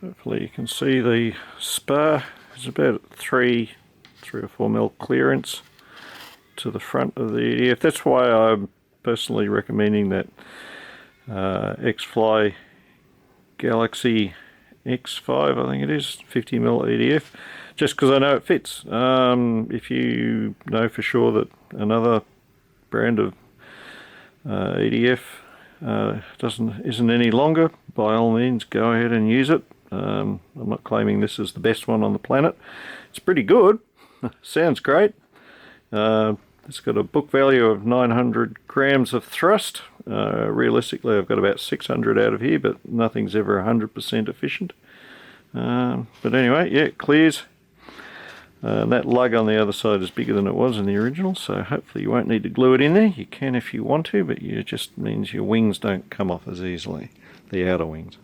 Hopefully you can see the spar is about 3 or 4 mil clearance to the front of the EDF. That's why I'm personally recommending that X-Fly Galaxy X5, I think it is, 50 mil EDF, just because I know it fits. If you know for sure that another brand of EDF isn't any longer, by all means go ahead and use it. I'm not claiming this is the best one on the planet. It's pretty good. Sounds great. It's got a book value of 900 grams of thrust. Realistically, I've got about 600 out of here, but nothing's ever 100% efficient. But anyway, yeah, it clears. That lug on the other side is bigger than it was in the original, so hopefully you won't need to glue it in there. You can if you want to, but it just means your wings don't come off as easily, the outer wings.